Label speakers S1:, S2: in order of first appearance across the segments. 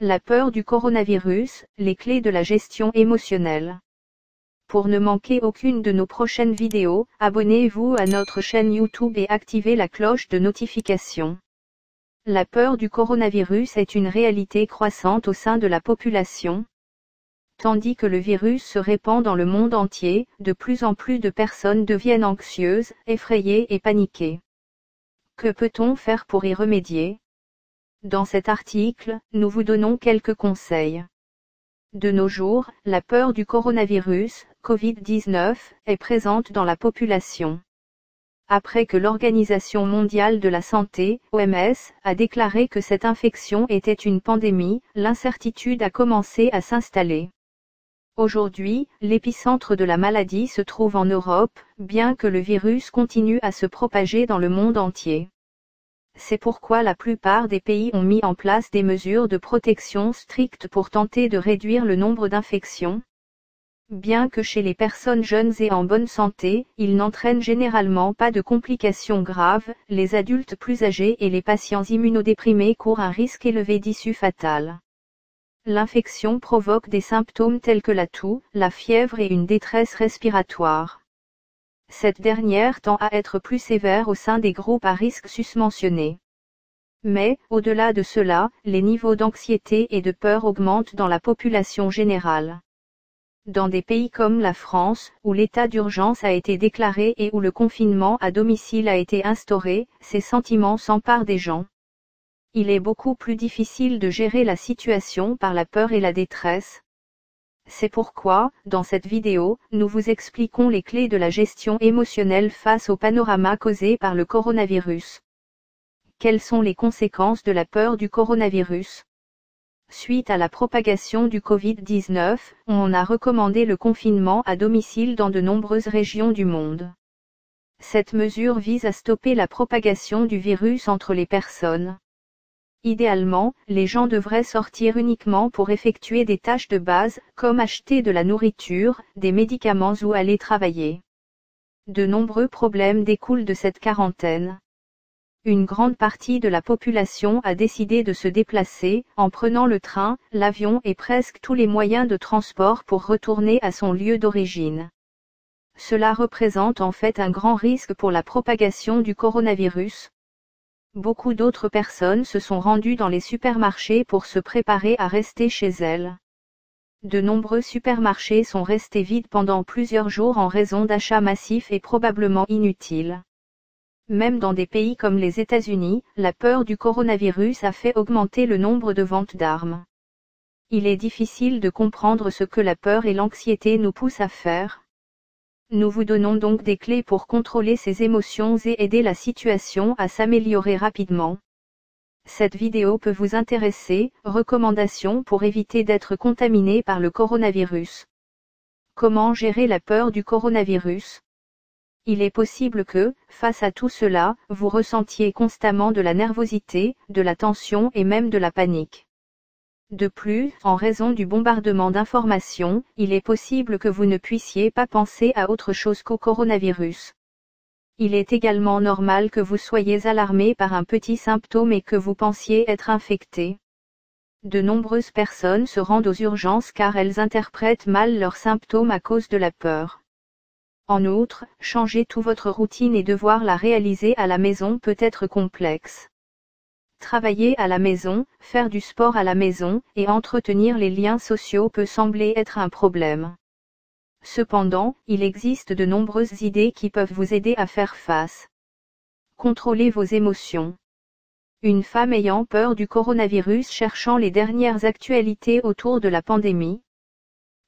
S1: La peur du coronavirus, les clés de la gestion émotionnelle. Pour ne manquer aucune de nos prochaines vidéos, abonnez-vous à notre chaîne YouTube et activez la cloche de notification. La peur du coronavirus est une réalité croissante au sein de la population. Tandis que le virus se répand dans le monde entier, de plus en plus de personnes deviennent anxieuses, effrayées et paniquées. Que peut-on faire pour y remédier ? Dans cet article, nous vous donnons quelques conseils. De nos jours, la peur du coronavirus, Covid-19, est présente dans la population. Après que l'Organisation mondiale de la santé, OMS, a déclaré que cette infection était une pandémie, l'incertitude a commencé à s'installer. Aujourd'hui, l'épicentre de la maladie se trouve en Europe, bien que le virus continue à se propager dans le monde entier. C'est pourquoi la plupart des pays ont mis en place des mesures de protection strictes pour tenter de réduire le nombre d'infections. Bien que chez les personnes jeunes et en bonne santé, il n'entraîne généralement pas de complications graves, les adultes plus âgés et les patients immunodéprimés courent un risque élevé d'issue fatale. L'infection provoque des symptômes tels que la toux, la fièvre et une détresse respiratoire. Cette dernière tend à être plus sévère au sein des groupes à risque susmentionnés. Mais, au-delà de cela, les niveaux d'anxiété et de peur augmentent dans la population générale. Dans des pays comme la France, où l'état d'urgence a été déclaré et où le confinement à domicile a été instauré, ces sentiments s'emparent des gens. Il est beaucoup plus difficile de gérer la situation par la peur et la détresse. C'est pourquoi, dans cette vidéo, nous vous expliquons les clés de la gestion émotionnelle face au panorama causé par le coronavirus. Quelles sont les conséquences de la peur du coronavirus ? Suite à la propagation du Covid-19, on a recommandé le confinement à domicile dans de nombreuses régions du monde. Cette mesure vise à stopper la propagation du virus entre les personnes. Idéalement, les gens devraient sortir uniquement pour effectuer des tâches de base, comme acheter de la nourriture, des médicaments ou aller travailler. De nombreux problèmes découlent de cette quarantaine. Une grande partie de la population a décidé de se déplacer, en prenant le train, l'avion et presque tous les moyens de transport pour retourner à son lieu d'origine. Cela représente en fait un grand risque pour la propagation du coronavirus. Beaucoup d'autres personnes se sont rendues dans les supermarchés pour se préparer à rester chez elles. De nombreux supermarchés sont restés vides pendant plusieurs jours en raison d'achats massifs et probablement inutiles. Même dans des pays comme les États-Unis, la peur du coronavirus a fait augmenter le nombre de ventes d'armes. Il est difficile de comprendre ce que la peur et l'anxiété nous poussent à faire. Nous vous donnons donc des clés pour contrôler ces émotions et aider la situation à s'améliorer rapidement. Cette vidéo peut vous intéresser. Recommandations pour éviter d'être contaminé par le coronavirus. Comment gérer la peur du coronavirus ? Il est possible que, face à tout cela, vous ressentiez constamment de la nervosité, de la tension et même de la panique. De plus, en raison du bombardement d'informations, il est possible que vous ne puissiez pas penser à autre chose qu'au coronavirus. Il est également normal que vous soyez alarmé par un petit symptôme et que vous pensiez être infecté. De nombreuses personnes se rendent aux urgences car elles interprètent mal leurs symptômes à cause de la peur. En outre, changer toute votre routine et devoir la réaliser à la maison peut être complexe. Travailler à la maison, faire du sport à la maison, et entretenir les liens sociaux peut sembler être un problème. Cependant, il existe de nombreuses idées qui peuvent vous aider à faire face. Contrôlez vos émotions. Une femme ayant peur du coronavirus cherchant les dernières actualités autour de la pandémie.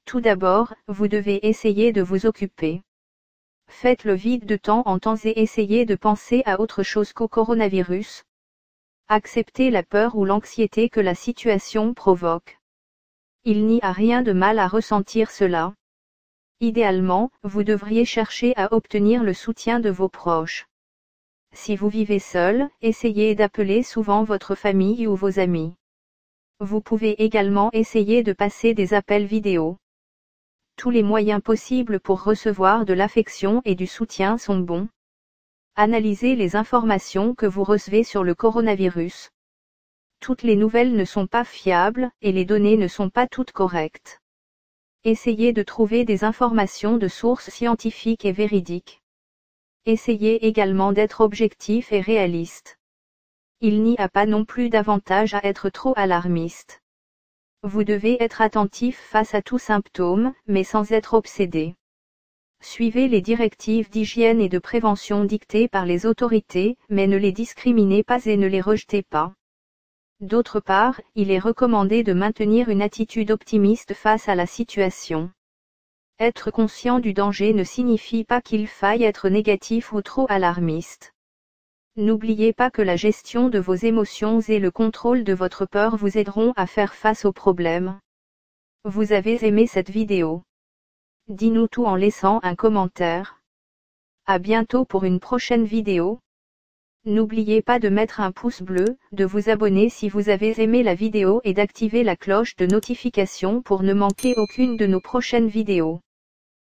S1: Tout d'abord, vous devez essayer de vous occuper. Faites le vide de temps en temps et essayez de penser à autre chose qu'au coronavirus. Acceptez la peur ou l'anxiété que la situation provoque. Il n'y a rien de mal à ressentir cela. Idéalement, vous devriez chercher à obtenir le soutien de vos proches. Si vous vivez seul, essayez d'appeler souvent votre famille ou vos amis. Vous pouvez également essayer de passer des appels vidéo. Tous les moyens possibles pour recevoir de l'affection et du soutien sont bons. Analysez les informations que vous recevez sur le coronavirus. Toutes les nouvelles ne sont pas fiables, et les données ne sont pas toutes correctes. Essayez de trouver des informations de sources scientifiques et véridiques. Essayez également d'être objectif et réaliste. Il n'y a pas non plus d'avantage à être trop alarmiste. Vous devez être attentif face à tout symptôme, mais sans être obsédé. Suivez les directives d'hygiène et de prévention dictées par les autorités, mais ne les discriminez pas et ne les rejetez pas. D'autre part, il est recommandé de maintenir une attitude optimiste face à la situation. Être conscient du danger ne signifie pas qu'il faille être négatif ou trop alarmiste. N'oubliez pas que la gestion de vos émotions et le contrôle de votre peur vous aideront à faire face aux problèmes. Vous avez aimé cette vidéo? Dis-nous tout en laissant un commentaire. À bientôt pour une prochaine vidéo. N'oubliez pas de mettre un pouce bleu, de vous abonner si vous avez aimé la vidéo et d'activer la cloche de notification pour ne manquer aucune de nos prochaines vidéos.